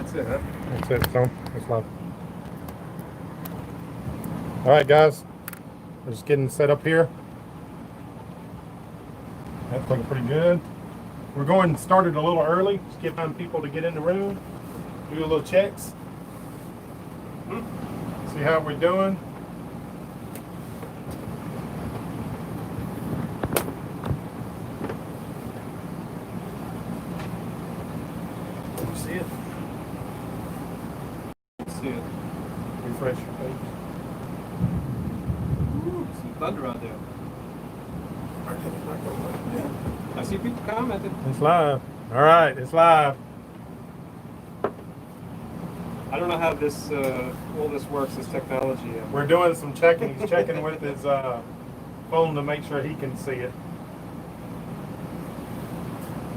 That's it, huh? That's it, son. That's live. All right, guys. We're just getting set up here. That's looking pretty good. We're going started a little early. Just give time people to get in the room, do a little checks, see how we're doing. Can you see it? See it. Refresh your page. Ooh, some thunder out there. I see people commenting. It's live. All right, it's live. I don't know how this all this works, this technology. We're doing some checking. He's checking with his phone to make sure he can see it.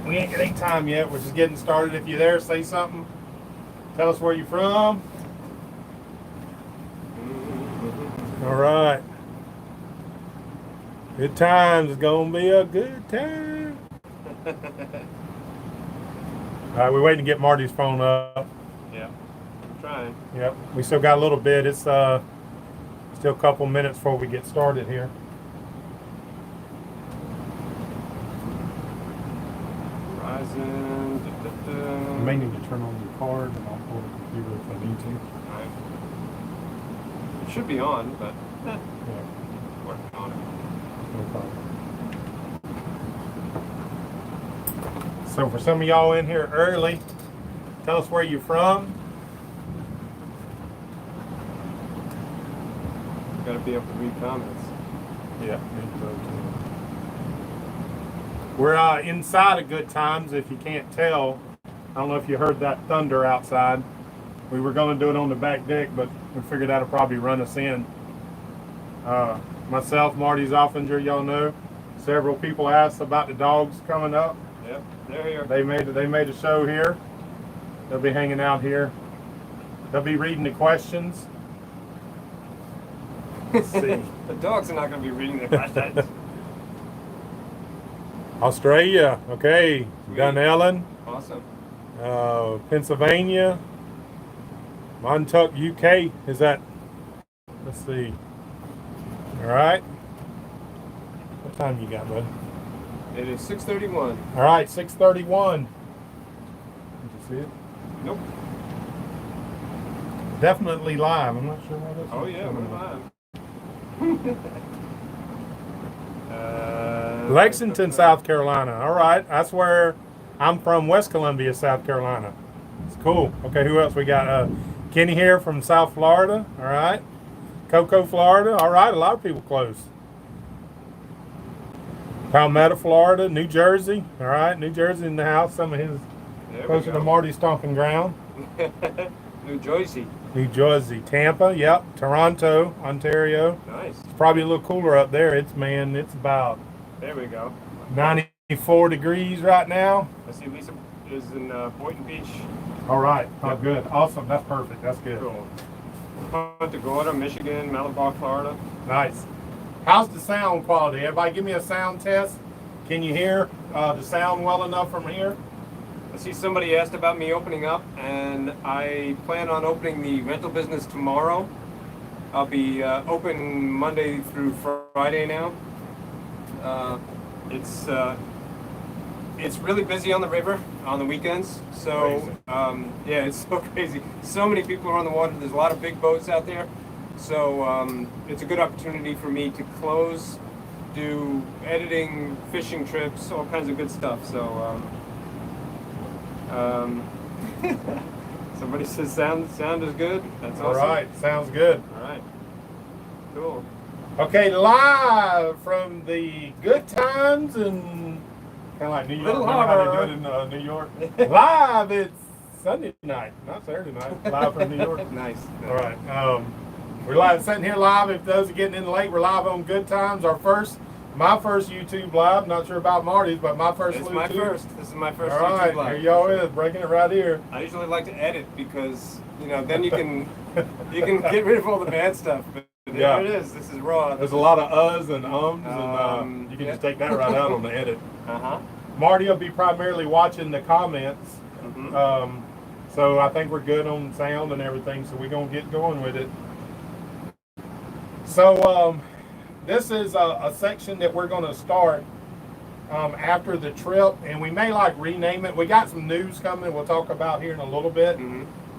We ain't got any time yet. We're just getting started. If you're there, say something. Tell us where you're from. All right. Good times. It's gonna be a good time. All right, we're waiting to get Marty's phone up. Yeah, I'm trying. Yep, we still got a little bit. It's still a couple minutes before we get started here. Horizon. You may need to turn on your card and I'll pull the computer if I need to. Right. It should be on, but Yeah, working on it. no problem. So for some of y'all in here early, tell us where you're from. Got to be able to read comments. Yeah, we're inside of Good Times. If you can't tell, I don't know if you heard that thunder outside. We were going to do it on the back deck, but we figured that'll probably run us in. Myself, Marty Zoffinger, y'all know. Several people asked about the dogs coming up. Yep, they're here. They made a show here. They'll be hanging out here. They'll be reading the questions. Let's see. The dogs are not going to be reading the questions. Australia, okay. Ellen. Awesome. Pennsylvania. Montauk, UK. Is that? Let's see. All right. What time you got, bud? It is 6:31. All right, 6:31. Did you see it? Nope. Definitely live. I'm not sure why this. Oh yeah, we're live. Lexington, South Carolina. All right, that's where I'm from. West Columbia, South Carolina. It's cool. Okay, who else we got? Kenny here from South Florida. All right. Cocoa, Florida. All right, a lot of people close. Palmetto, Florida. New Jersey. All right, New Jersey in the house. Some of his closer to Marty's stomping ground. New Jersey. New Jersey. Tampa. Yep. Toronto, Ontario. Nice. It's probably a little cooler up there. It's about. There we go. 94 degrees right now. I see Lisa is in Boynton Beach. All right. Oh, good. Awesome. That's perfect. That's good. Cool. Punta Gorda, Michigan, Malabar, Florida. Nice. How's the sound quality? Everybody give me a sound test. Can you hear the sound well enough from here? I see somebody asked about me opening up, and I plan on opening the rental business tomorrow. I'll be open Monday through Friday now. It's really busy on the river on the weekends. So yeah, it's so crazy. So many people are on the water. There's a lot of big boats out there. So it's a good opportunity for me to close, do editing, fishing trips, all kinds of good stuff. So somebody says sound is good. That's awesome. All right, sounds good. All right, cool. Okay, live from the Good Times and kind of like New York. Little Remember how Harbor. they do it in New York? Live, it's Sunday night, not Saturday night. Live from New York. Nice. All right. We're live, sitting here live. If those are getting in late, we're live on Good Times. My first YouTube live. Not sure about Marty's, but my first. This is YouTube. my first. This is my first All right, YouTube live. here y'all is breaking it right here. I usually like to edit because then you can get rid of all the bad stuff. But Yeah. there it is. This is raw. There's a lot of uhs and ums, and you can just take that right out on the edit. Uh-huh. Marty will be primarily watching the comments. So I think we're good on sound and everything. So we're gonna get going with it. So this is a section that we're gonna start after the trip, and we may like rename it. We got some news coming we'll talk about here in a little bit.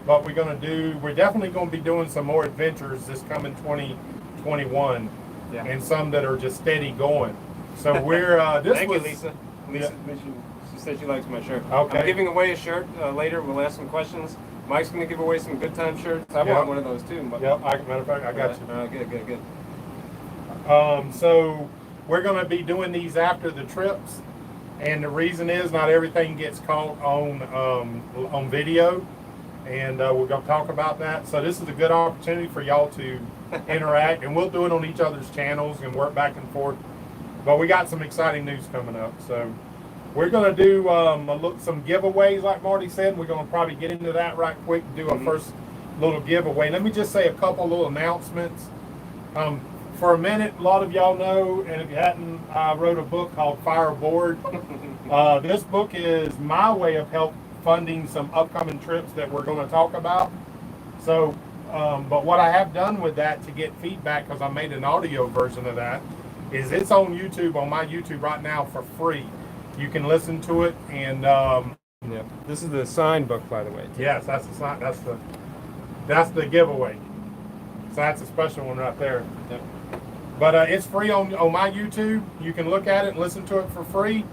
But we're definitely going to be doing some more adventures this coming 2021, and some that are just steady going. So we're Thank you, Lisa. She said she likes my shirt. Okay. I'm giving away a shirt later. We'll ask some questions. Mike's going to give away some good time shirts. I want one of those too. Yep. Matter of fact, I got you. Good. So we're going to be doing these after the trips, and the reason is not everything gets caught on video. And we're going to talk about that. So this is a good opportunity for y'all to interact, and we'll do it on each other's channels and work back and forth. But we got some exciting news coming up. So we're going to do some giveaways, like Marty said. We're going to probably get into that right quick and do a first little giveaway. Let me just say a couple little announcements. For a minute, a lot of y'all know, and if you hadn't, I wrote a book called Fireboard. This book is my way of funding some upcoming trips that we're going to talk about. So, but what I have done with that to get feedback, because I made an audio version of that, is it's on YouTube, on my YouTube right now for free. You can listen to it, and this is the signed book, by the way. yes, that's the sign. That's the giveaway. So that's a special one right there. Yep. But it's free on my YouTube. You can look at it and listen to it for free.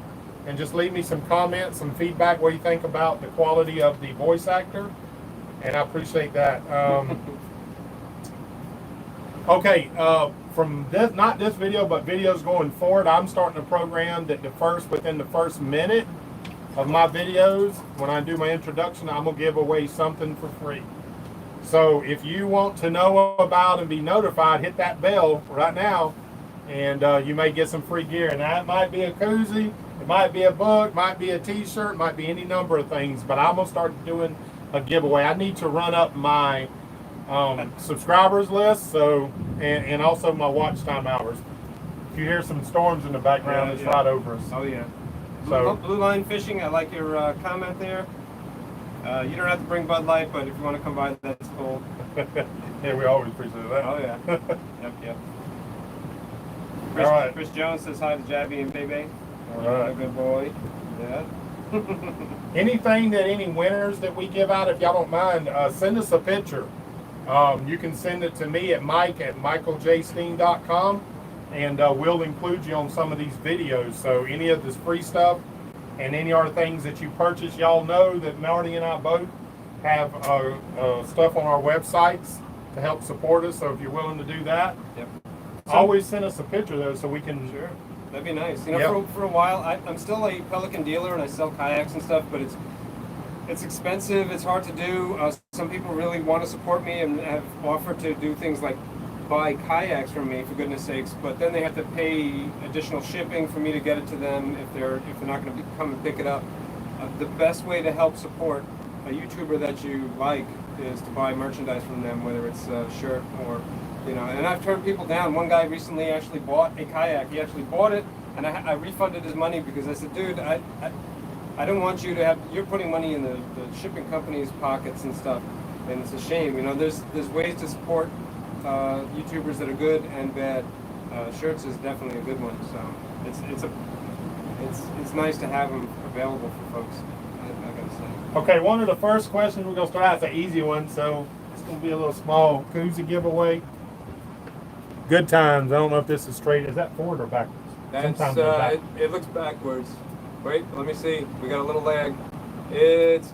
And just leave me some comments, some feedback, what you think about the quality of the voice actor. And I appreciate that. Okay, from this, not this video, but videos going forward, I'm starting a program that within the first minute of my videos, when I do my introduction, I'm going to give away something for free. So if you want to know about and be notified, hit that bell right now, and you may get some free gear. And that might be a koozie, it might be a book, might be a t-shirt, might be any number of things. But I'm going to start doing a giveaway. I need to run up my subscribers list, so and also my watch time hours. If you hear some storms in the background, it's right over us. Oh yeah. So Blue Line Fishing, I like your comment there. You don't have to bring Bud Light, but if you want to come by, that's cool. yeah, we always appreciate that. Oh yeah. Yep. All right. Chris Jones says hi to Jabby and Bebe. All right. Good boy. Yeah. Anything that any winners that we give out, if y'all don't mind, send us a picture. You can send it to me at mike@michaeljsteen.com, and we'll include you on some of these videos. So any of this free stuff and any other things that you purchase, y'all know that Marty and I both have stuff on our websites to help support us. So if you're willing to do that, always send us a picture though, so we can. Sure. That'd be nice. You know, for a while, I'm still a Pelican dealer and I sell kayaks and stuff, but it's expensive. It's hard to do. Some people really want to support me and have offered to do things like buy kayaks from me, for goodness sakes. But then they have to pay additional shipping for me to get it to them if they're not going to come and pick it up. The best way to help support a YouTuber that you like is to buy merchandise from them, whether it's a shirt or. And I've turned people down. One guy recently actually bought a kayak. He actually bought it, and I refunded his money because I said, dude, I don't want you to have, you're putting money in the shipping company's pockets and stuff, and it's a shame. There's ways to support YouTubers that are good and bad. Shirts is definitely a good one, so it's nice to have them available for folks. I gotta say. Okay, one of the first questions we're gonna start out is an easy one, so it's gonna be a little small koozie giveaway. Good times. I don't know if this is straight. Is that forward or backwards? That's it looks backwards. Wait, let me see. We got a little lag. It's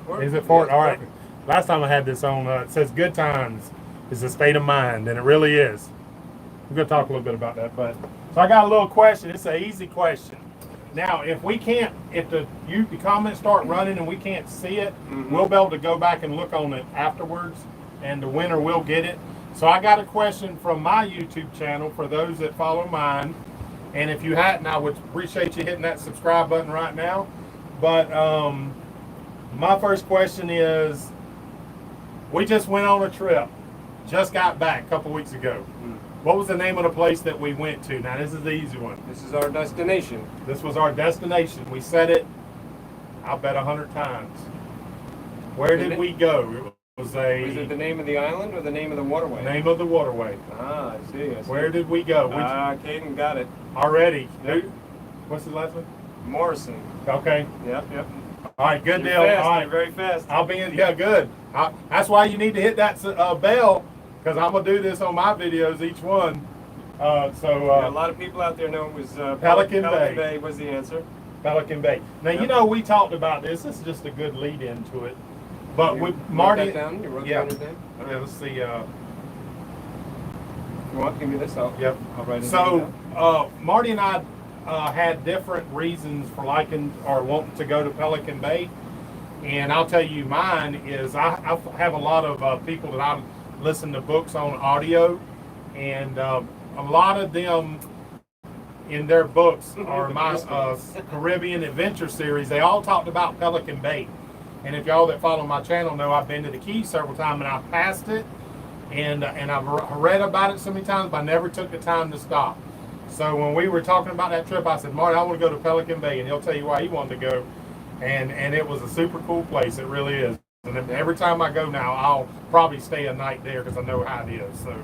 forward. Is it forward? Yeah, all right. Last time I had this on, it says good times is a state of mind, and it really is. We're gonna talk a little bit about that, but so I got a little question. It's an easy question. Now, if the comments start running and we can't see it, we'll be able to go back and look on it afterwards, and the winner will get it. So I got a question from my YouTube channel for those that follow mine. And if you hadn't, I would appreciate you hitting that subscribe button right now. But my first question is, we just went on a trip, just got back a couple weeks ago. What was the name of the place that we went to? Now, this is the easy one. This is our destination. This was our destination. We said it, I'll bet 100 times. Where did we go? It was a... Was it the name of the island or the name of the waterway? Name of the waterway. Ah, I see. Where did we go? Caden got it. Already. Yep. What's the last one? Morrison. Okay. Yep. All right, good You're deal. fast, All right. you're very fast. I'll be in. Yeah, good. That's why you need to hit that bell, because I'm going to do this on my videos, each one. Yeah, a lot of people out there know it was Pelican Bay was the answer. Pelican Bay. Now, Yep. you know, we talked about this. This is just a good lead into it. But You with wrote Marty... that down? You wrote Yeah. that down? Yeah, let's see. You want to give me this? Yep. I'll write it So, down. Marty and I had different reasons for liking or wanting to go to Pelican Bay. And I'll tell you, mine is I have a lot of people that I listen to books on audio. And a lot of them in their books are my Caribbean Adventure series. They all talked about Pelican Bay. And if y'all that follow my channel know, I've been to the Keys several times and I've passed it. And I've read about it so many times, but I never took the time to stop. So when we were talking about that trip, I said, Marty, I want to go to Pelican Bay. And he'll tell you why he wanted to go. And it was a super cool place. It really is. And every time I go now, I'll probably stay a night there because I know how it is. So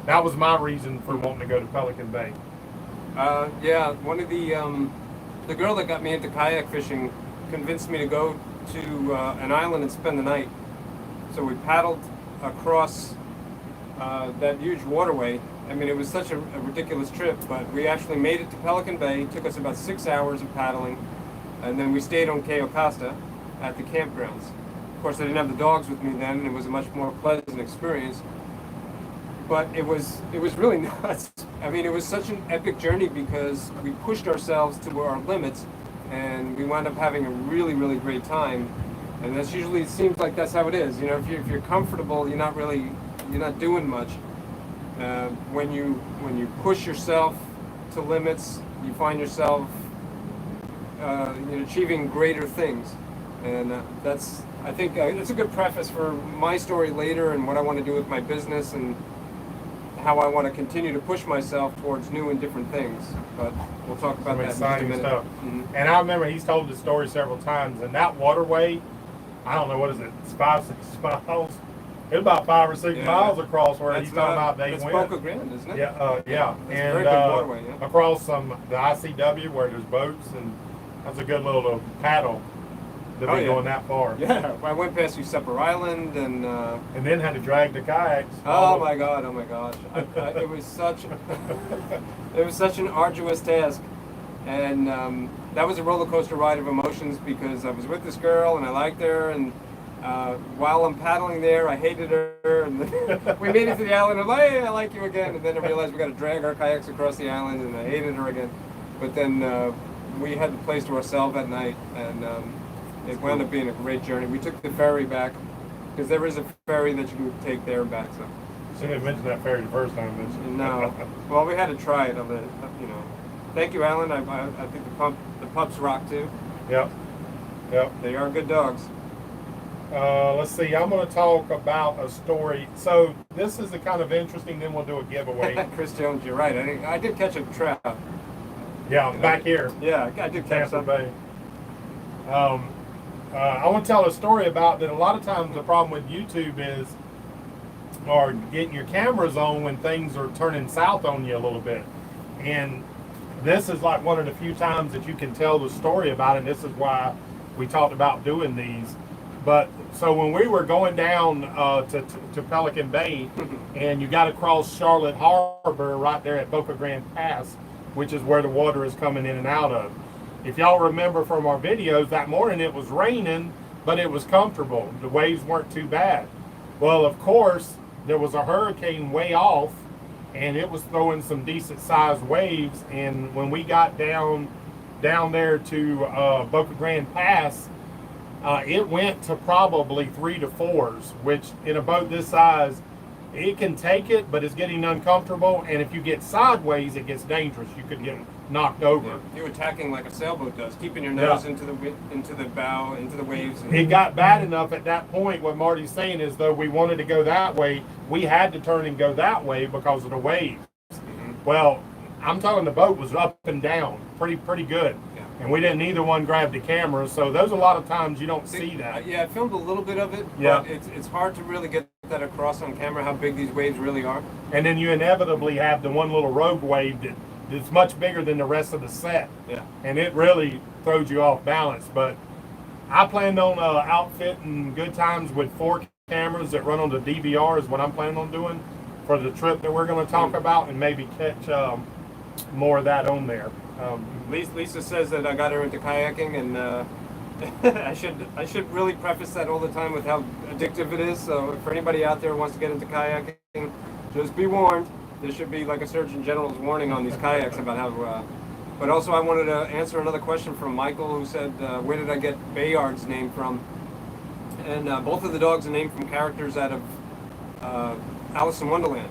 that was my reason for wanting to go to Pelican Bay. Yeah, one of the girl that got me into kayak fishing convinced me to go to an island and spend the night. So we paddled across that huge waterway. I mean, it was such a ridiculous trip, but we actually made it to Pelican Bay. It took us about 6 hours of paddling, and then we stayed on Cayo Costa at the campgrounds. Of course, I didn't have the dogs with me then, and it was a much more pleasant experience. But it was really nuts. I mean, it was such an epic journey because we pushed ourselves to our limits, and we wound up having a really, really great time. And that's usually, it seems like that's how it is. You know, if you're comfortable, you're not doing much. When you push yourself to limits, you find yourself achieving greater things. And I think it's a good preface for my story later and what I want to do with my business and how I want to continue to push myself towards new and different things. But we'll talk about that in just a exciting minute. stuff. Mm-hmm. And I remember he's told the story several times. And that waterway, I don't know, what is it, 5, 6 miles? It's about 5 or 6 miles across where he's talking about they went. It's Boca Grande, isn't it? Yeah, yeah. It's And a very good waterway, yeah. across the ICW where there's boats, and that's a good little paddle to be going that far. Yeah, I went past Usepa Island and then had to drag the kayaks. oh my gosh! It was such an arduous task, and that was a roller coaster ride of emotions because I was with this girl and I liked her, and while I'm paddling there, I hated her, and then we made it to the island. I'm like, hey, I like you again, and then I realized we got to drag our kayaks across the island, and I hated her again. But then we had the place to ourselves that night, and it wound up being a great journey. We took the ferry back because there is a ferry that you can take there and back. So Shouldn't have mentioned that ferry the first time, did you? no, well, we had to try it. Thank you, Alan. I think the pups rock too. Yep. They are good dogs. Let's see. I'm going to talk about a story. So this is a kind of interesting. Then we'll do a giveaway. Chris Jones, you're right. I did catch a trout. Yeah, back here. Yeah, I did catch Tampa something. Bay. I want to tell a story about that. A lot of times the problem with YouTube is, or getting your cameras on when things are turning south on you a little bit. And this is like one of the few times that you can tell the story about it. And this is why we talked about doing these. But so when we were going down to Pelican Bay, and you got to cross Charlotte Harbor right there at Boca Grande Pass, which is where the water is coming in and out of. If y'all remember from our videos, that morning it was raining, but it was comfortable. The waves weren't too bad. Well, of course, there was a hurricane way off, and it was throwing some decent sized waves. And when we got down there to Boca Grande Pass, it went to probably 3 to 4s, which in a boat this size, it can take it, but it's getting uncomfortable. And if you get sideways, it gets dangerous. You could get knocked over. Yeah. You're attacking like a sailboat does, keeping your nose into the bow, into the waves. It got bad enough at that point. What Marty's saying is, though we wanted to go that way, we had to turn and go that way because of the waves. Mm-hmm. Well, I'm talking the boat was up and down, pretty good. Yeah. and we didn't either one grab the camera, so there's a lot of times you don't see that. Yeah, I filmed a little bit of it, Yeah. but it's hard to really get that across on camera how big these waves really are. And then you inevitably have the one little rogue wave that's much bigger than the rest of the set. Yeah. And it really throws you off balance. But I planned on outfitting Good Times with 4 cameras that run on the DVR is what I'm planning on doing for the trip that we're going to talk about, and maybe catch more of that on there. Lisa says that I got her into kayaking, and I should really preface that all the time with how addictive it is. So for anybody out there who wants to get into kayaking, just be warned. There should be like a Surgeon General's warning on these kayaks about how. But also, I wanted to answer another question from Michael, who said, "Where did I get Bayard's name from?" And both of the dogs are named from characters out of Alice in Wonderland.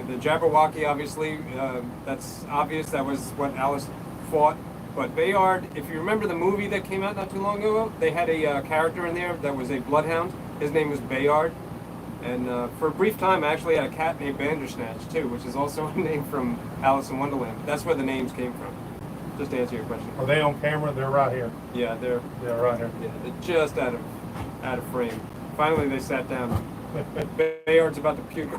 The Jabberwocky, obviously, that's obvious. That was what Alice fought. But Bayard, if you remember the movie that came out not too long ago, they had a character in there that was a bloodhound. His name was Bayard. And for a brief time, I actually had a cat named Bandersnatch, too, which is also a name from Alice in Wonderland. That's where the names came from, just to answer your question. Are they on camera? They're right here. Yeah, they're right here. Yeah, they're just out of frame. Finally, they sat down. Bayard's about to puke.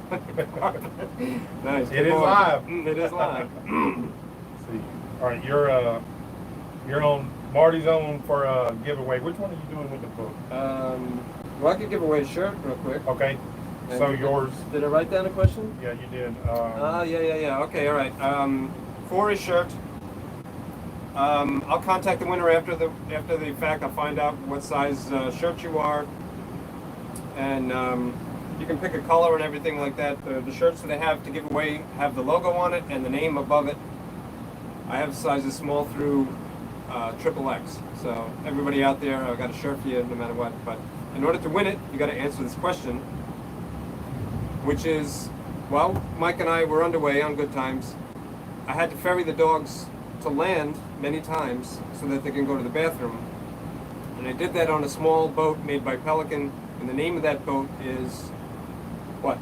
Nice. It is live. It is live. See. All right, you're on Marty's on for a giveaway. Which one are you doing with the book? Well, I could give away a shirt real quick. Okay. And So yours. Did I write down a question? Yeah, you did. Yeah. Okay, all right. For a shirt, I'll contact the winner after the fact. I'll find out what size shirt you are, and you can pick a color and everything like that. The shirts that I have to give away have the logo on it and the name above it. I have sizes small through XXX. So everybody out there, I've got a shirt for you no matter what. But in order to win it, you got to answer this question, which is, well, Mike and I were underway on Good Times. I had to ferry the dogs to land many times so that they can go to the bathroom. And I did that on a small boat made by Pelican, and the name of that boat is what?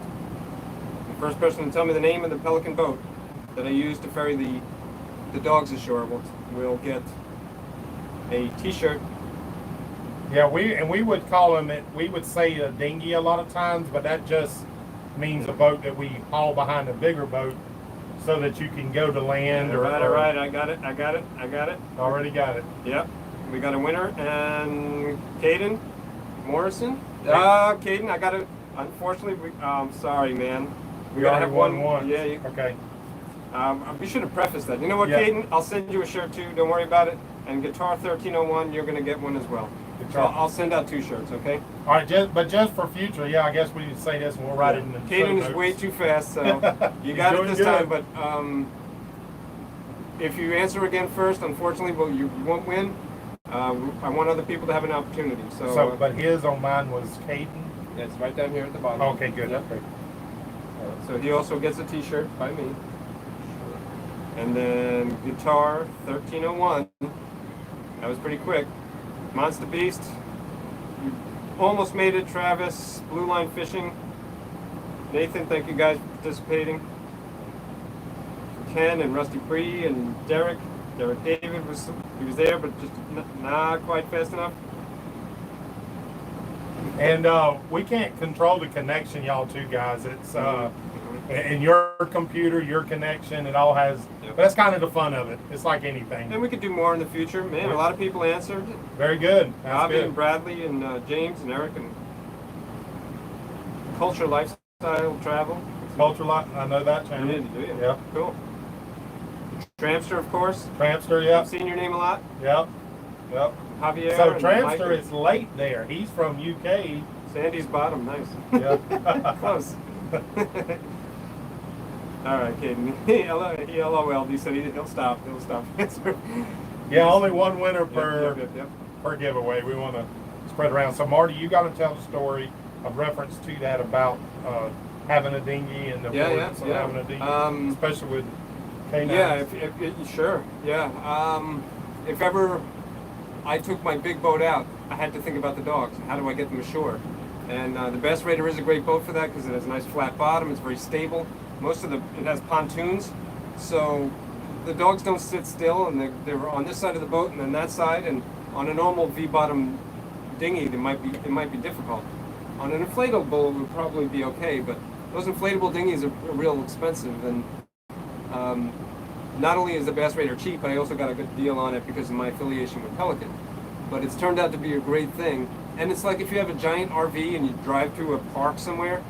The first person to tell me the name of the Pelican boat that I used to ferry the dogs ashore will get a t-shirt. Yeah, we would call them we would say a dinghy a lot of times, but that just means a boat that we haul behind a bigger boat so that you can go to land. All right, I got it. Already got it. Yep, we got a winner, and Caden Morrison. Caden, I got it. Unfortunately, sorry, man. We gotta have one. Yeah. Okay. We should have prefaced that. You know what, Yeah. Caden? I'll send you a shirt too. Don't worry about it. And Guitar 1301, you're gonna get one as well. So I'll send out 2 shirts, okay? All right, just for future, yeah, I guess we need to say this and we'll write it in the show Caden is notes. way too fast, so you got it doing this good. time. But if you answer again first, unfortunately, well, you won't win. I want other people to have an opportunity. So, But his on mine was Caden. yeah, it's right down here at the bottom. Okay, good. Yep. Okay. So he also gets a T-shirt by me. And then Guitar 1301. That was pretty quick. Monster Beast. You almost made it. Travis. Blue Line Fishing. Nathan, thank you guys for participating. Ken and Rusty Bree and Derek. Derek David was there, but just not quite fast enough. And we can't control the connection, y'all two guys. It's in your computer, your connection, it all has. Yep. But that's kind of the fun of it. It's like anything. And we could do more in the future. Man, a lot of people answered. Very good. That's Bobby good. and Bradley and James and Eric and Culture Lifestyle Travel. Culture Lot, I know that You channel. did, do you? Yep. Cool. Trampster, of course. Trampster, I've yep. seen your name a lot. Yep. Javier. So and Trampster Mike. is late there. He's from UK. Sandy's bottom, nice. Yeah. Close. All right, Caden. He LOL'd. He said he'll stop. He'll stop answering. Yeah, only one winner per Yep. per giveaway. We want to spread around. So Marty, you got to tell the story of reference to that about having a dinghy and the importance of having a dinghy, especially with K9s. Yeah, sure. Yeah. If ever I took my big boat out, I had to think about the dogs. How do I get them ashore? And the Bass Raider is a great boat for that because it has a nice flat bottom. It's very stable. It has pontoons, so the dogs don't sit still, and they're on this side of the boat and then that side, and on a normal V-bottom dinghy, it might be difficult. On an inflatable, it would probably be okay, but those inflatable dinghies are real expensive, and not only is the bass radar cheap, but I also got a good deal on it because of my affiliation with Pelican. But it's turned out to be a great thing, and it's like if you have a giant RV and you drive through a park somewhere,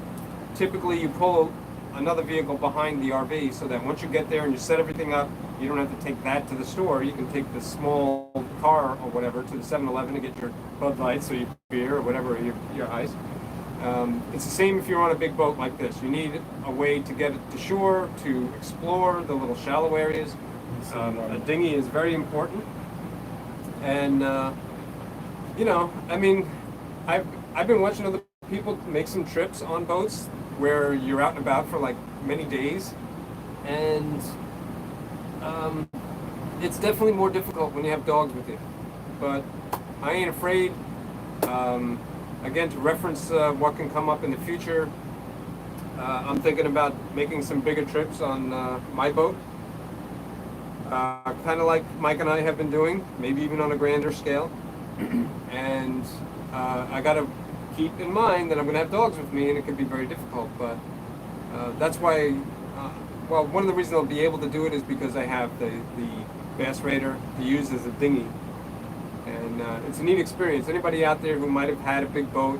typically you pull another vehicle behind the RV so that once you get there and you set everything up, you don't have to take that to the store. You can take the small car or whatever to the 7-Eleven to get your Bud Lights or your beer or whatever, your ice. It's the same if you're on a big boat like this. You need a way to get it to shore, to explore the little shallow areas. A dinghy is very important. And, I mean, I've been watching other people make some trips on boats where you're out and about for like many days, and it's definitely more difficult when you have dogs with you. But I ain't afraid. Again, to reference what can come up in the future, I'm thinking about making some bigger trips on my boat, kind of like Mike and I have been doing, maybe even on a grander scale. And I got to keep in mind that I'm going to have dogs with me, and it could be very difficult. But that's why, one of the reasons I'll be able to do it is because I have the bass radar to use as a dinghy. And it's a neat experience. Anybody out there who might have had a big boat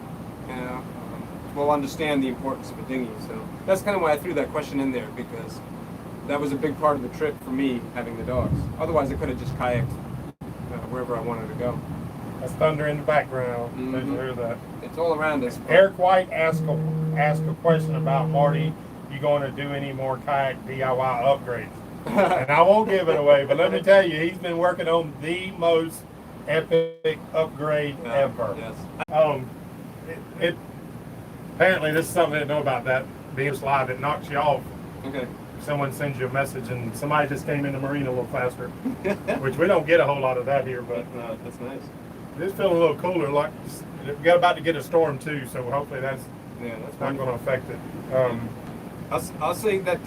will understand the importance of a dinghy. So that's kind of why I threw that question in there, because that was a big part of the trip for me, having the dogs. Otherwise, I could have just kayaked wherever I wanted to go. That's thunder in the background. Mm-hmm. Did you hear that? It's all around us. Eric White asked a question about Marty. You going to do any more kayak DIY upgrades? And I won't give it away, but let me tell you, he's been working on the most epic upgrade ever. Yes. Apparently this is something I didn't know about that being live. It knocks you off. Okay. Someone sends you a message and somebody just came in the marina a little faster, which we don't get a whole lot of that here, but that's nice. It's feeling a little cooler. Like we got about to get a storm too, so hopefully that's not going to affect it. I'll say that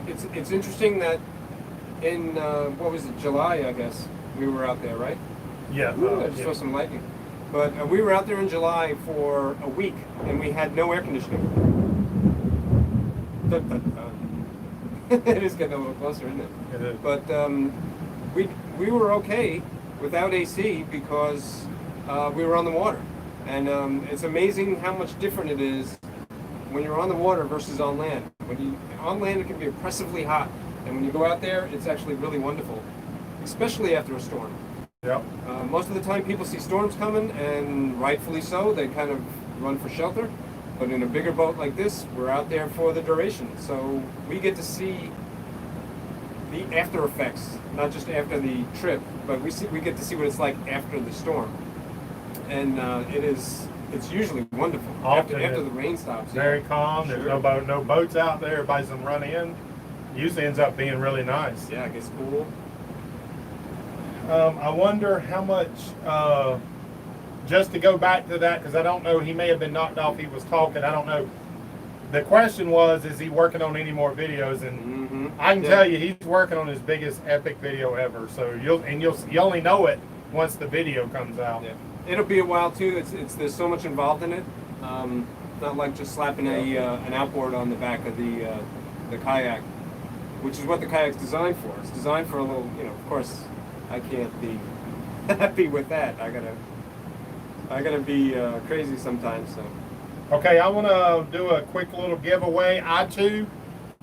it's interesting that in what was it, July, I guess we were out there, right? Yeah. I just saw some lightning. But we were out there in July for a week, and we had no air conditioning. It is getting a little closer, isn't it? It is. But we were okay without AC because we were on the water. And it's amazing how much different it is when you're on the water versus on land. On land, it can be oppressively hot. And when you go out there, it's actually really wonderful, especially after a storm. Yep. Most of the time people see storms coming, and rightfully so, they kind of run for shelter. But in a bigger boat like this, we're out there for the duration. So we get to see the after effects, not just after the trip, but we get to see what it's like after the storm. And it's usually wonderful. After the rain stops. Very calm. There's no boats out there. Everybody's gonna run in. Usually ends up being really nice. Yeah, it gets cool. I wonder how much, just to go back to that, because I don't know, he may have been knocked off, he was talking, I don't know. The question was, is he working on any more videos? And I can tell you, he's working on his biggest epic video ever. So you only know it once the video comes out. Yeah. It'll be a while too. There's so much involved in it. Not like just slapping an outboard on the back of the kayak, which is what the kayak's designed for. It's designed for a little, of course, I can't be happy with that. I gotta be crazy sometimes. So. Okay, I want to do a quick little giveaway. I too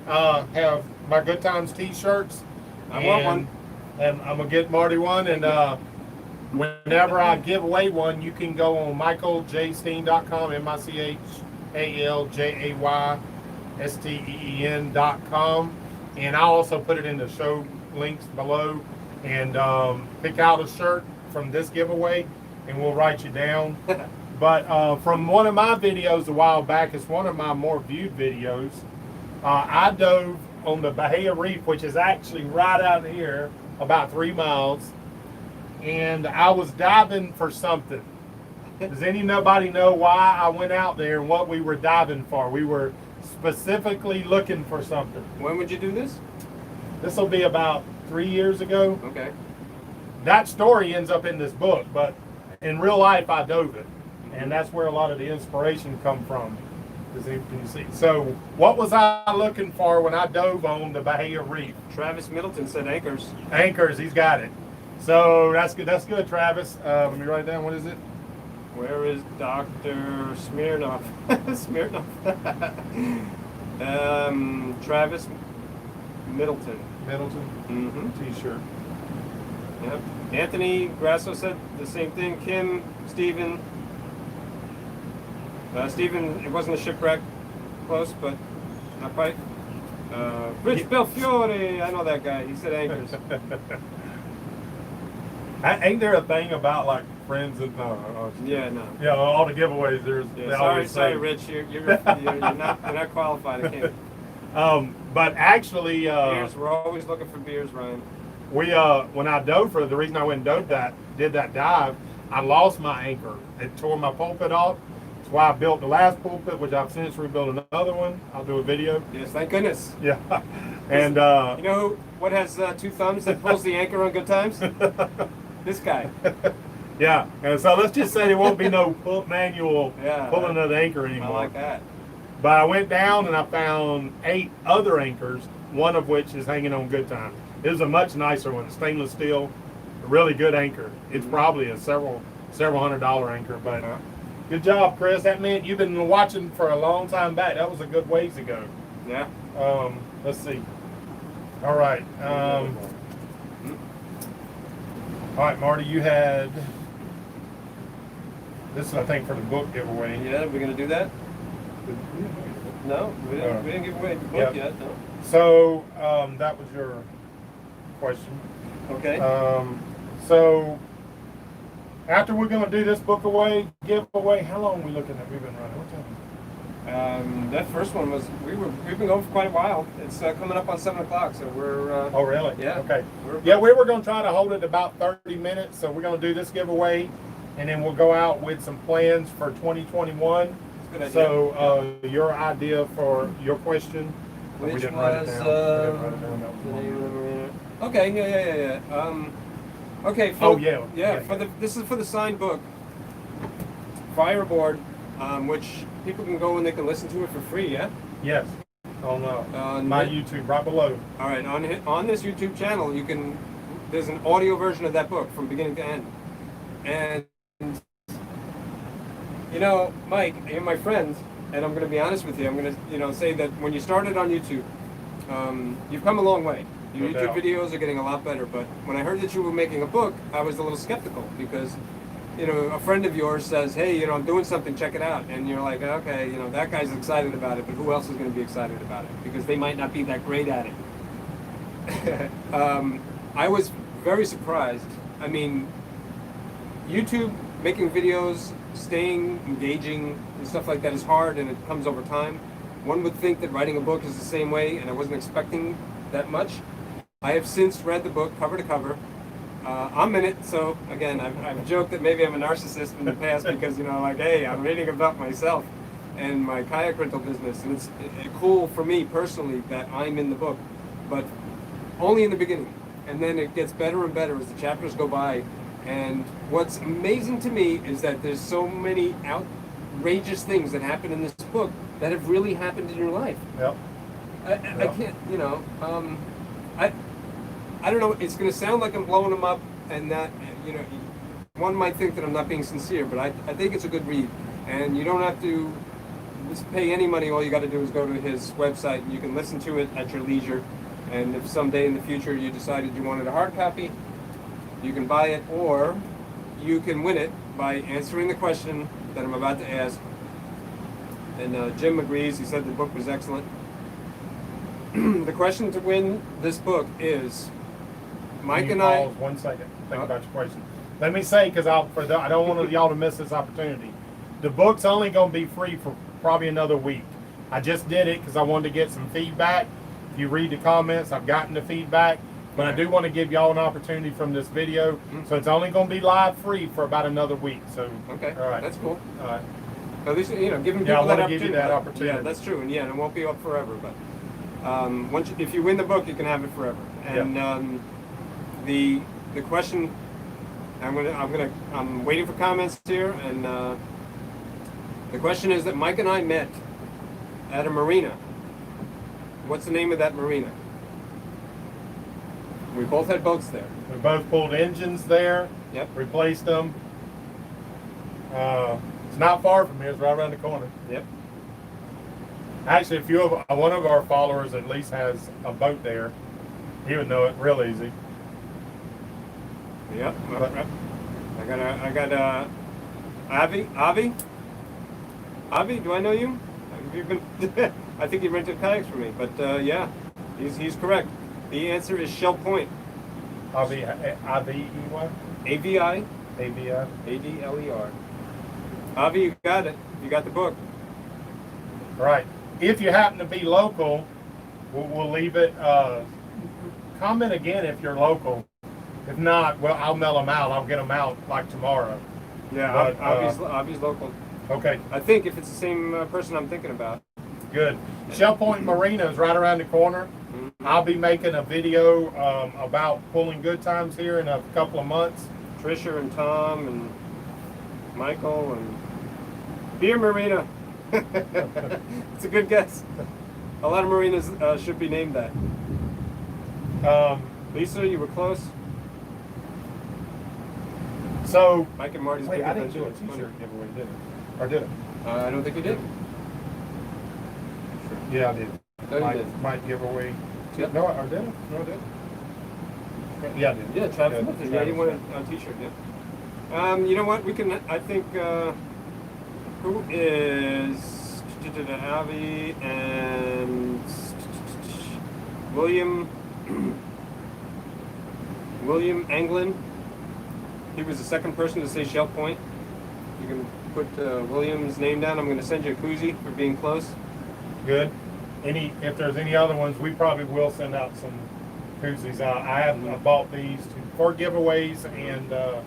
have my Good Times T-shirts. I want one. And I'm gonna get Marty one. And whenever I give away one, you can go on michaeljaysteen.com, MichaelJaysteen.com, and I'll also put it in the show links below. And pick out a shirt from this giveaway, and we'll write you down. But from one of my videos a while back, it's one of my more viewed videos. I dove on the Bahia Reef, which is actually right out here, about 3 miles, and I was diving for something. Does anybody know why I went out there and what we were diving for? We were specifically looking for something. When would you do this? This will be about 3 years ago. Okay. That story ends up in this book, but in real life, I dove it, and that's where a lot of the inspiration come from. As you can see. So, what was I looking for when I dove on the Bahia Reef? Travis Middleton said anchors. Anchors. He's got it. So that's good. That's good, Travis. Let me write it down. What is it? Where is Dr. Smirnoff? Smirnoff. Travis Middleton. Middleton. Mm-hmm. T-shirt. Yep. Anthony Grasso said the same thing. Kim, Stephen. Stephen, it wasn't a shipwreck. Close, but not quite. Rich Belfiore, I know that guy. He said anchors. Ain't there a thing about like friends and Yeah, no. yeah, all the giveaways? There's Yeah, they sorry, always sorry, say. Rich. You're not qualified. I can't. But actually, Beers. We're always looking for beers, Ryan. we when I dove for the reason I went and did that dive, I lost my anchor. It tore my pulpit off. That's why I built the last pulpit, which I've since rebuilt another one. I'll do a video. Yes, thank goodness. Yeah, and You know what has two thumbs that pulls the anchor on good times? This guy. yeah, and so let's just say there won't be no manual Yeah, pulling of the anchor I anymore. like that. But I went down and I found 8 other anchors, one of which is hanging on good time. It was a much nicer one, stainless steel, a really good anchor. It's probably a several $100 anchor, but good job, Chris. That meant you've been watching for a long time back. That was a good ways ago. Yeah. Let's see. All right. All right, Marty, you had this is, I think, for the book giveaway. Yeah, we're gonna do that. No, we didn't give away the book yet. No. So that was your question. Okay. So after we're going to do this book giveaway, how long are we looking at? We've been running. What time? That first one was we've been going for quite a while. It's coming up on 7 o'clock, so we're. Oh, really? Yeah. Okay. Yeah, we were going to try to hold it about 30 minutes. So we're going to do this giveaway, and then we'll go out with some plans for 2021. Good idea. So your idea for your question, which we didn't was write it down. We didn't write it down. That was the one. name of the Okay. Yeah. Okay. Oh, yeah. This is for the signed book, Fireboard, which people can go and they can listen to it for free. Yeah. Yes. On my YouTube right below. All right. On this YouTube channel, you can. There's an audio version of that book from beginning to end, and. You know, Mike, you're my friend, and I'm going to be honest with you. I'm going to, say that when you started on YouTube, you've come a long way. Your YouTube videos are getting a lot better. But when I heard that you were making a book, I was a little skeptical because, a friend of yours says, "Hey, I'm doing something. Check it out." And you're like, "Okay, that guy's excited about it, but who else is going to be excited about it? Because they might not be that great at it." I was very surprised. I mean, YouTube making videos, staying engaging and stuff like that is hard, and it comes over time. One would think that writing a book is the same way, and I wasn't expecting that much. I have since read the book cover to cover. I'm in it, so again, I've joked that maybe I'm a narcissist in the past because hey, I'm reading about myself and my kayak rental business, and it's cool for me personally that I'm in the book, but only in the beginning, and then it gets better and better as the chapters go by. And what's amazing to me is that there's so many outrageous things that happen in this book that have really happened in your life. Yep. I can't, I don't know, it's going to sound like I'm blowing them up and that, one might think that I'm not being sincere, but I think it's a good read. And you don't have to pay any money. All you got to do is go to his website and you can listen to it at your leisure. And if someday in the future you decided you wanted a hard copy, you can buy it, or you can win it by answering the question that I'm about to ask. And Jim agrees. He said the book was excellent. The question to win this book is, Mike and I... Pause 1 second. Think about your question. Let me say, because I don't want y'all to miss this opportunity. The book's only going to be free for probably another week. I just did it because I wanted to get some feedback. If you read the comments, I've gotten the feedback. But I do want to give y'all an opportunity from this video. So it's only going to be live free for about another week. So okay, all right, that's cool. All right. At least giving people I want that to give you that opportunity. Yeah, that's true, and yeah, it won't be up forever. But if you win the book, you can have it forever. And the question. I'm waiting for comments here, and the question is that Mike and I met at a marina. What's the name of that marina? We both had boats there. We both pulled engines there. Yep. Replaced them. It's not far from here. It's right around the corner. Yep. Actually, one of our followers at least has a boat there. He would know it real easy. Yep. I got Avi, do I know you? Have you been? I think he rented kayaks for me, but yeah, he's correct. The answer is Shell Point. Avi, AVI ABI. ADLER. Avi, you got it. You got the book. Right. If you happen to be local, we'll leave it. Comment again if you're local. If not, well, I'll mail them out. I'll get them out like tomorrow. Yeah, But, Avi's local. Okay, I think if it's the same person I'm thinking about. good. Shell Point Marina is right around the corner. Mm-hmm. I'll be making a video about pulling good times here in a couple of months. Trisha and Tom and Michael and Beer Marina. It's a good guess. A lot of marinas should be named that. Lisa, you were close. So, Mike and Marty's wait, big I didn't do a adventure. t-shirt giveaway, did I? Or did I? I don't think you did. Yeah, I did. No, you did. Might give away. Yep. No, I didn't. No, I didn't. Yeah, I did. Yeah, Travis Yeah, Smith. Yeah, you want a t-shirt, yeah. You know what? We can, I think, who is Avi and William Anglin. He was the second person to say Shell Point. You can put William's name down. I'm going to send you a koozie for being close. Good. If there's any other ones, we probably will send out some koozies. I bought these for giveaways and to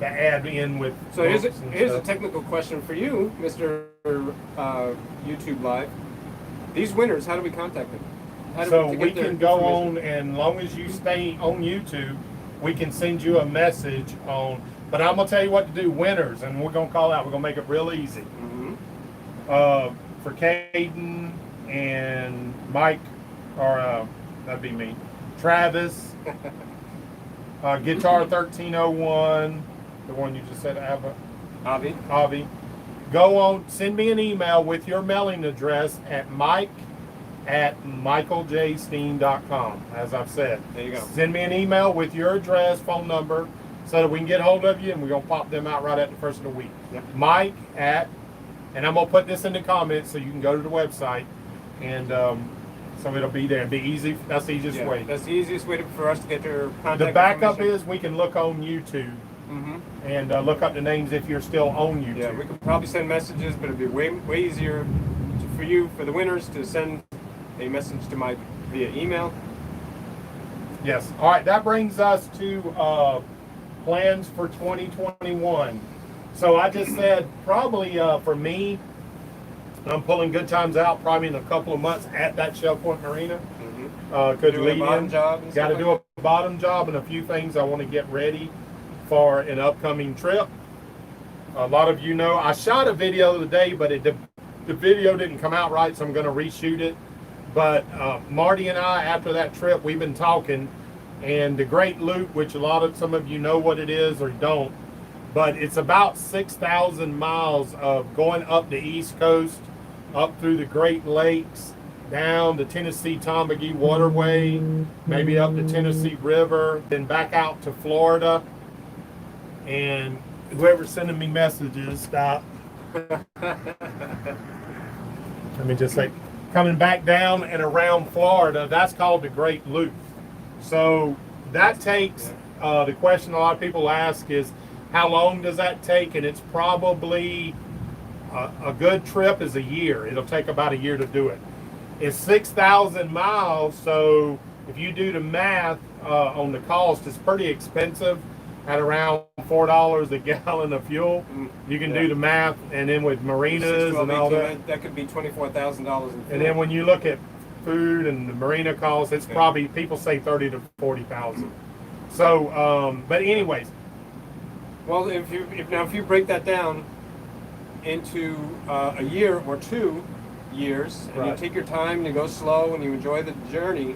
add in with. So here's a stuff. technical question for you, Mr. YouTube Live. These winners, how do we contact them? So we can go on, and as long as you stay on YouTube, we can send you a message on. But I'm gonna tell you what to do, winners, and we're gonna call out. We're gonna make it real easy. Mm-hmm. For Caden and Mike, or that'd be me, Travis, Guitar 1301, the one you just said, Avi. Go on, send me an email with your mailing address at mike@michaeljsteen.com, as I've said. There you go. Send me an email with your address, phone number, so that we can get hold of you, and we're going to pop them out right at the first of the week. Yep. And I'm going to put this in the comments so you can go to the website, and so it'll be there. It'll be easy. That's the easiest way. That's the easiest way for us to get your contact The backup information. is we can look on YouTube Mm-hmm. and look up the names if you're still on YouTube. Yeah, we could probably send messages, but it'd be way easier for the winners to send a message to Mike via email. Yes. All right. That brings us to plans for 2021. So I just said probably for me, I'm pulling good times out probably in a couple of months at that Shell Point Marina. Mm-hmm. Could Do lead a bottom in. job and Got to stuff do a bottom job and a few things I want to get ready for an upcoming trip. A lot of you know I shot a video today, but the video didn't come out right, so I'm going to reshoot it. But Marty and I, after that trip, we've been talking, and the Great Loop, which some of you know what it is or don't, but it's about 6,000 miles of going up the East Coast, up through the Great Lakes, down the Tennessee-Tombigbee Waterway, maybe up the Tennessee River, then back out to Florida. And whoever's sending me messages, stop. Let me just say, coming back down and around Florida, that's called the Great Loop. So that takes, the question a lot of people ask is, how long does that take? And it's probably, a good trip is a year. It'll take about a year to do it. It's 6,000 miles, so if you do the math on the cost, it's pretty expensive at around $4 a gallon of fuel. You can do the math, and then with marinas and all that. That could be $24,000 in fuel. And then when you look at food and the marina costs, it's probably, people say 30 to 40,000. So, but anyways, Well, if you break that down into a year or 2 years, and you Right. take your time and you go slow and you enjoy the journey,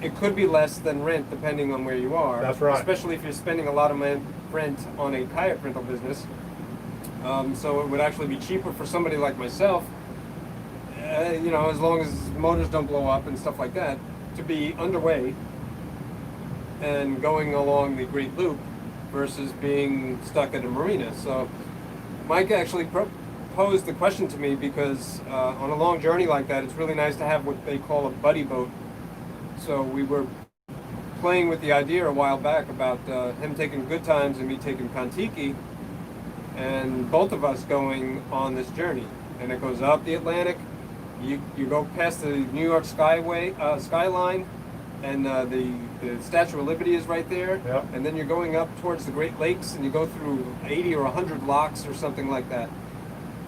it could be less than rent depending on where you are. That's right. Especially if you're spending a lot of rent on a kayak rental business. So it would actually be cheaper for somebody like myself, as long as motors don't blow up and stuff like that, to be underway and going along the Great Loop versus being stuck at a marina. So Mike actually posed the question to me because on a long journey like that, it's really nice to have what they call a buddy boat. So we were playing with the idea a while back about him taking Good Times and me taking Kontiki, and both of us going on this journey. And it goes up the Atlantic, you go past the New York skyline, and the Statue of Liberty is right there. Yep. And then you're going up towards the Great Lakes, and you go through 80 or 100 locks or something like that.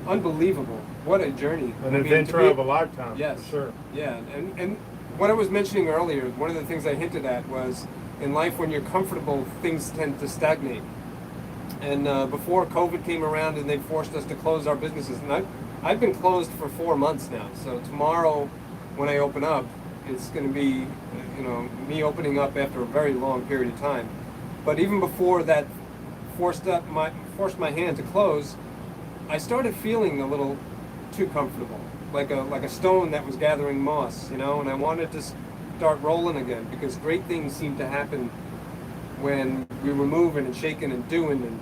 Unbelievable. What a journey. an adventure of a lifetime. Yes. For sure. Yeah, and what I was mentioning earlier, one of the things I hinted at was in life when you're comfortable, things tend to stagnate. And before COVID came around and they forced us to close our businesses, and I've been closed for 4 months now. So tomorrow, when I open up, it's going to be, me opening up after a very long period of time. But even before that forced my hand to close, I started feeling a little too comfortable, like a stone that was gathering moss, and I wanted to start rolling again because great things seem to happen when we were moving and shaking and doing,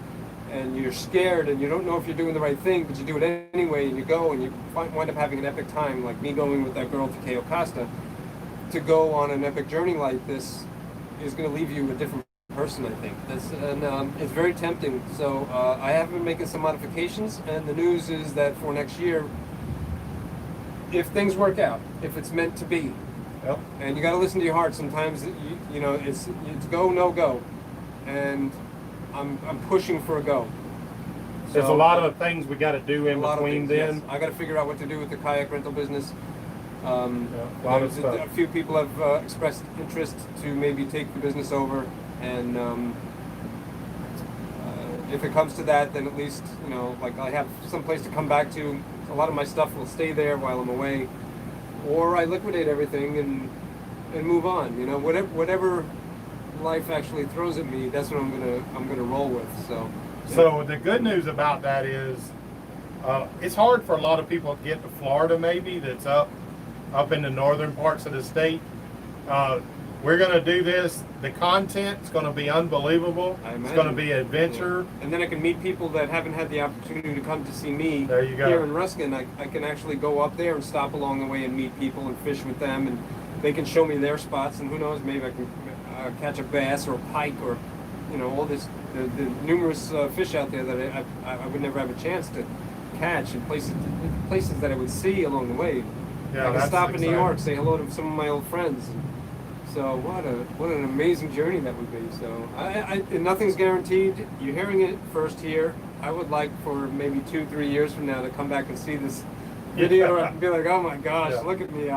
and you're scared and you don't know if you're doing the right thing, but you do it anyway, and you go and you wind up having an epic time, like me going with that girl to Cayo Costa. To go on an epic journey like this is going to leave you a different person, I think. It's very tempting. So I have been making some modifications, and the news is that for next year, if things work out, if it's meant to be, Yep. and you got to listen to your heart. Sometimes it's go, no go, and I'm pushing for a go. There's a So, lot of things we got to do in a lot of between things, then. yes. I got to figure out what to do with the kayak rental business. A lot of There's stuff. a few people have expressed interest to maybe take the business over, and if it comes to that, then at least like I have some place to come back to. A lot of my stuff will stay there while I'm away, or I liquidate everything and move on. Whatever life actually throws at me, that's what I'm gonna roll with. So. So the good news about that is, it's hard for a lot of people to get to Florida. Maybe that's up in the northern parts of the state. We're going to do this. The content's going to be unbelievable. It's going to be an adventure. Yeah. And then I can meet people that haven't had the opportunity to come to see me. There you go. Here in Ruskin. I can actually go up there and stop along the way and meet people and fish with them, and they can show me their spots, and who knows, maybe I can catch a bass or a pike or all this the numerous fish out there that I would never have a chance to catch, and places that I would see along the way. Yeah, I can that's stop in New exciting. York, say hello to some of my old friends. So what an amazing journey that would be. So and nothing's guaranteed. You're hearing it first here. I would like for maybe 2-3 years from now to come back and see this video and be like, oh my gosh, Yeah. look at me.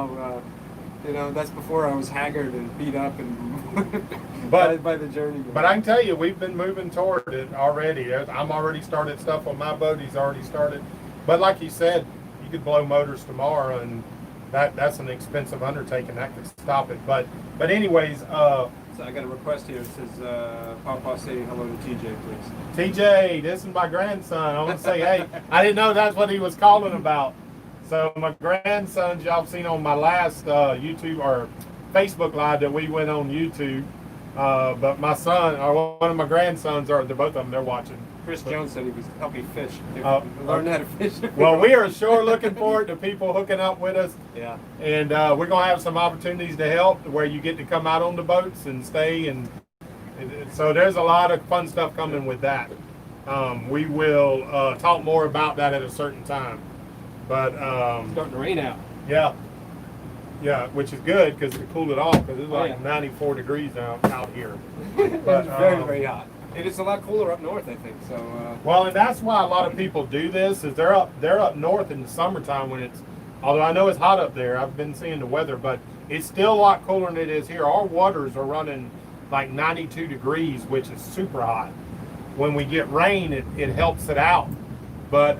That's before I was haggard and beat up and by the journey. But I can tell you, we've been moving toward it already. I'm already started stuff on my boat. He's already started. But like you said, you could blow motors tomorrow, and that's an expensive undertaking. That could stop it. But anyways, So I got a request here. It says, Papa, say hello to TJ, please. TJ, this is my grandson. I want to say, hey, I didn't know that's what he was calling about. So my grandson, y'all seen on my last YouTube or Facebook Live that we went on YouTube. But my son, or one of my grandsons, they're both of them, they're watching. Chris Jones said he was helping fish. Learn how to fish. Well, we are sure looking forward to people hooking up with us. Yeah. And we're going to have some opportunities to help where you get to come out on the boats and stay. And so there's a lot of fun stuff coming with that. We will talk more about that at a certain time. But It's starting to rain out. yeah, which is good because it cooled it off because it's like yeah. 94 degrees out here. It's But, very, very hot. And it's a lot cooler up north, I think. So. Well, and that's why a lot of people do this is they're up north in the summertime when it's, although I know it's hot up there, I've been seeing the weather, but it's still a lot cooler than it is here. Our waters are running like 92 degrees, which is super hot. When we get rain, it helps it out. But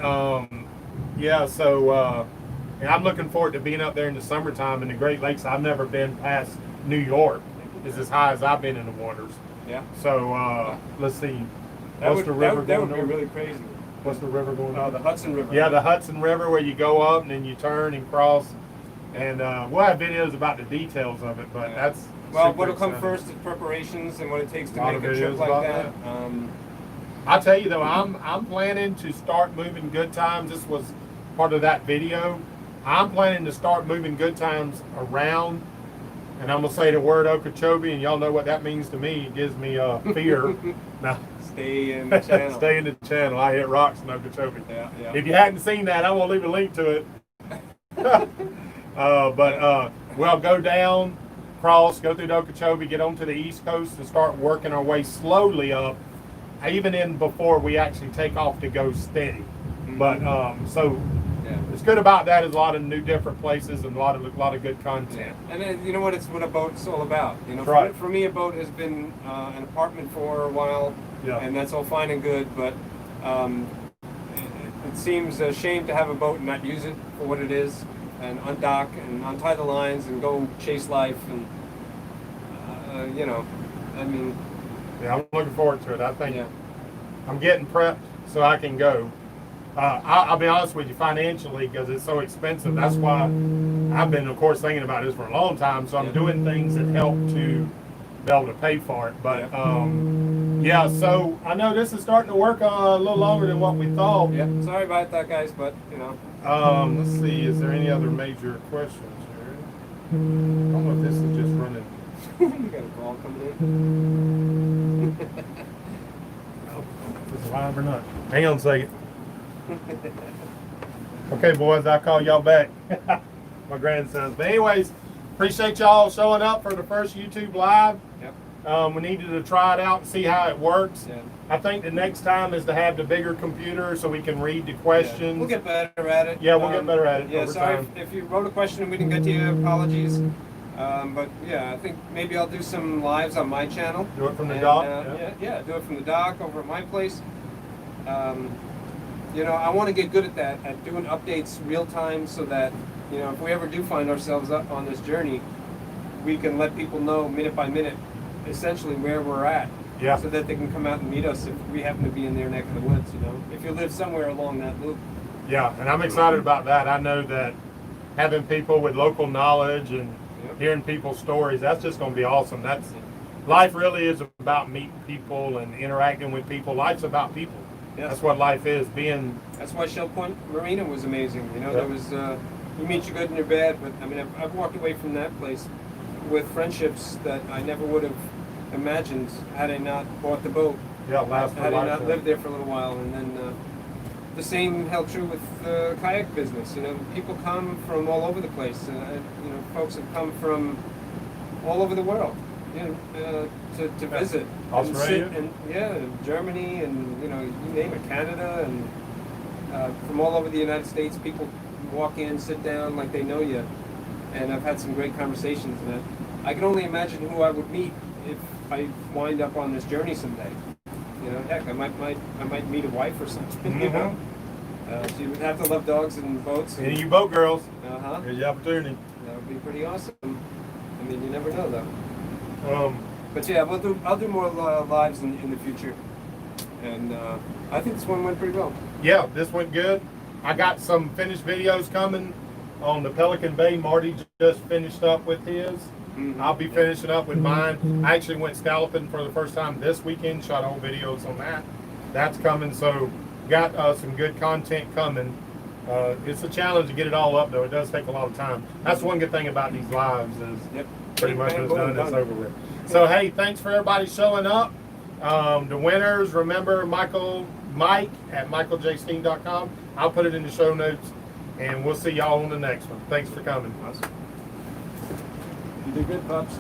yeah, so and I'm looking forward to being up there in the summertime in the Great Lakes. I've never been past New York. It's as high as I've been in the waters. Yeah. So let's see. That What's the river would going be over? really crazy. What's the river going over? The Hudson River. Yeah, the Hudson River, where you go up and then you turn and cross. And we'll have videos about the details of it, but Yeah. that's Well, super what'll come exciting. first is preparations and what it takes to A lot make of a trip videos like about that. I'll tell you though, I'm planning to start moving Good Times. This was part of that video. I'm planning to start moving Good Times around, and I'm gonna say the word Okeechobee, and y'all know what that means to me. It gives me fear. Now, Stay in the channel. stay in the channel. I hit rocks in Okeechobee. Yeah, yeah. If you hadn't seen that, I'm gonna leave a link to it. We'll go down, cross, go through the Okeechobee, get onto the East Coast, and start working our way slowly up, even in before we actually take off to go steady. But so Yeah. it's good about that is a lot of new different places and a lot of good content. And then, you know what? It's what a boat's all about. You know, Right. for me, a boat has been an apartment for a while, Yeah. and that's all fine and good. But it seems a shame to have a boat and not use it for what it is, and undock and untie the lines and go chase life. And you know, I mean, Yeah, I'm looking forward to it. I think yeah, I'm getting prepped so I can go. I'll be honest with you, financially, because it's so expensive. That's why I've been, of course, thinking about this for a long time. So I'm doing things that help to be able to pay for it. But yeah, so I know this is starting to work a little longer than what we thought. yeah. Sorry about that, guys, but you know, Let's see, is there any other major questions here? I don't know if this is just running. you got a call coming in. If it's live or not. Hang on a second. Okay, boys, I'll call y'all back. My grandsons. But anyways, appreciate y'all showing up for the first YouTube live. Yep. We needed to try it out and see how it works. Yeah. I think the next time is to have the bigger computer so we can read the questions. We'll get better at it. Yeah, we'll get better at it Yeah, over sorry time. if you wrote a question and we didn't get to you, apologies. But yeah, I think maybe I'll do some lives on my channel. Do it from the And, dock? yeah, do it from the dock over at my place. You know, I want to get good at that, at doing updates real time so that, you know, if we ever do find ourselves up on this journey, we can let people know minute by minute essentially where we're at. Yeah. So that they can come out and meet us if we happen to be in their neck of the woods, you know. If you live somewhere along that loop. Yeah, and I'm excited about that. I know that having people with local knowledge and hearing people's stories, that's just going to be awesome. That's life really is about meeting people and interacting with people. Life's about people. Yes. That's what life is. That's why Shell Point Marina was amazing. You know, Yeah. there was you meet your good and your bad, but I mean, I've walked away from that place with friendships that I never would have imagined had I not bought the boat. Yeah, last for Had I not lifetime. lived there for a little while, and then the same held true with the kayak business. You know, people come from all over the place. You know, folks have come from all over the world. You know, to visit. Australia? And sit and yeah, Germany and you know, you name it, Canada and from all over the United States, people walk in, sit down like they know you, and I've had some great conversations. And I can only imagine who I would meet if I wind up on this journey someday. You know, heck, I might meet a wife or something. You know, she would have to love dogs and boats. And you boat girls, Uh-huh. here's your opportunity. That would be pretty awesome. I mean, you never know though. But yeah, I'll do more lives in the future, and I think this one went pretty well. Yeah, this went good. I got some finished videos coming on the Pelican Bay. Marty just finished up with his. Mm-hmm. I'll be finishing up with mine. I actually went scalloping for the first time this weekend, shot whole videos on that. That's coming, so got some good content coming. It's a challenge to get it all up though. It does take a lot of time. That's one good thing about these lives is pretty much it's done, it's over with. So hey, thanks for everybody showing up. The winners, remember Mike at michaeljsteen.com. I'll put it in the show notes, and we'll see y'all on the next one. Thanks for coming. Awesome. You did good, Pops.